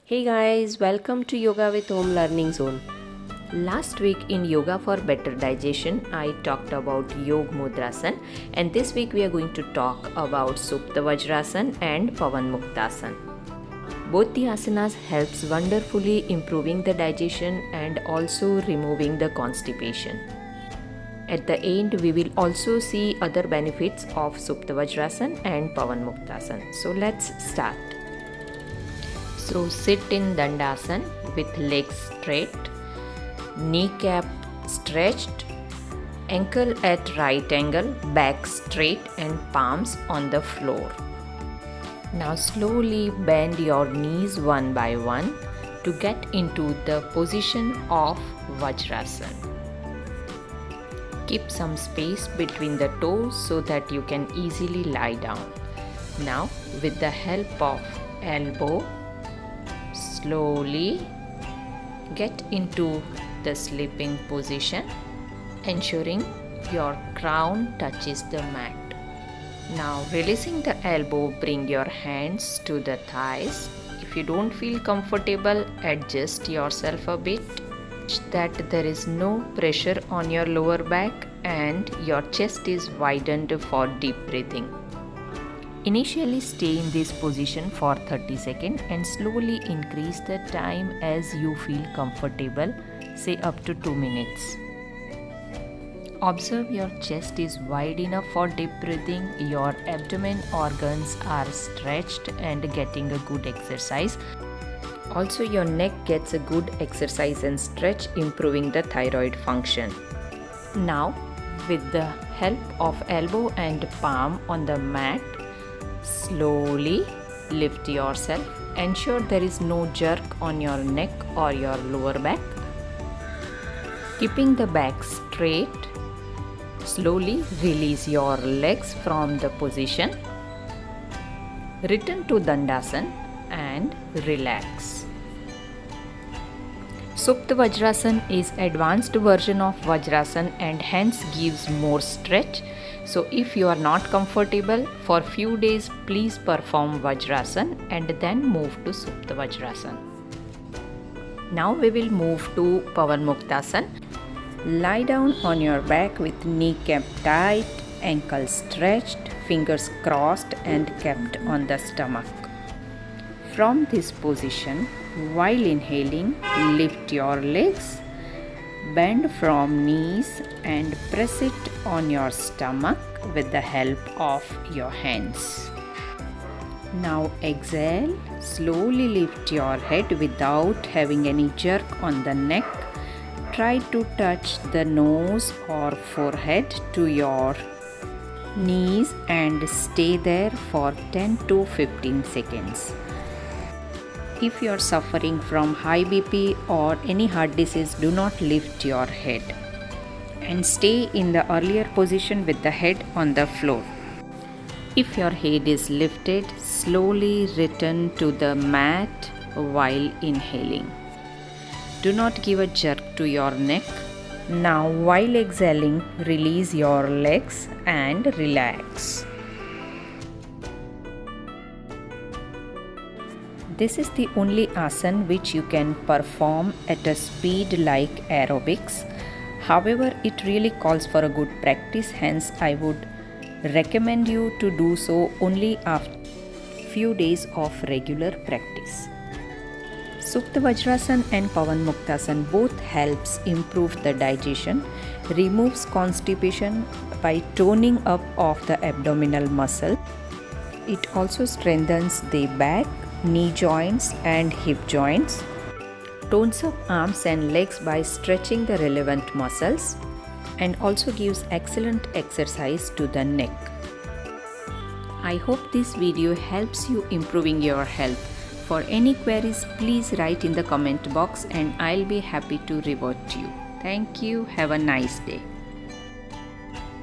Hey guys, welcome to Yoga with Home Learning Zone. Last week in Yoga for Better Digestion, I talked about Yog Mudrasan, and this week we are going to talk about Supta Vajrasan and Pavan Muktasan. Both the asanas helps wonderfully improving the digestion and also removing the constipation. At the end, we will also see other benefits of Supta Vajrasan and Pavan Muktasan. So let's start. So sit in Dandasana with legs straight, kneecap stretched, ankle at right angle, back straight and palms on the floor. Now slowly bend your knees one by one to get into the position of Vajrasan. Keep some space between the toes so that you can easily lie down. Now with the help of elbow, slowly get into the sleeping position, ensuring your crown touches the mat. Now releasing the elbow, bring your hands to the thighs. If you don't feel comfortable, adjust yourself a bit, that there is no pressure on your lower back and your chest is widened for deep breathing. Initially stay in this position for 30 seconds and slowly increase the time as you feel comfortable, say up to 2 minutes. Observe your chest is wide enough for deep breathing, your abdomen organs are stretched and getting a good exercise. Also your neck gets a good exercise and stretch, improving the thyroid function. Now with the help of elbow and palm on the mat, slowly lift yourself. Ensure there is no jerk on your neck or your lower back. Keeping the back straight, slowly release your legs from the position. Return to Dandasana and relax. Supta Vajrasan is advanced version of Vajrasan and hence gives more stretch. So if you are not comfortable for few days, please perform Vajrasan and then move to Supta Vajrasan. Now we will move to Pavan Muktasan. Lie down on your back with kneecap tight, ankle stretched, fingers crossed and kept on the stomach. From this position, while inhaling, lift your legs, bend from knees and press it on your stomach with the help of your hands. Now exhale, slowly lift your head without having any jerk on the neck. Try to touch the nose or forehead to your knees and stay there for 10 to 15 seconds. If you are suffering from high BP or any heart disease, do not lift your head and stay in the earlier position with the head on the floor. If your head is lifted, slowly return to the mat while inhaling. Do not give a jerk to your neck. Now while exhaling, release your legs and relax. This is the only asana which you can perform at a speed like aerobics. However, it really calls for a good practice, hence I would recommend you to do so only after few days of regular practice. Supta Vajrasan and Pavan Muktasan both helps improve the digestion, removes constipation by toning up of the abdominal muscle. It also strengthens the back, knee joints and hip joints, tones up arms and legs by stretching the relevant muscles, and also gives excellent exercise to the neck. I hope this video helps you improving your health. For any queries, please write in the comment box and I'll be happy to revert you. Thank you. Have a nice day.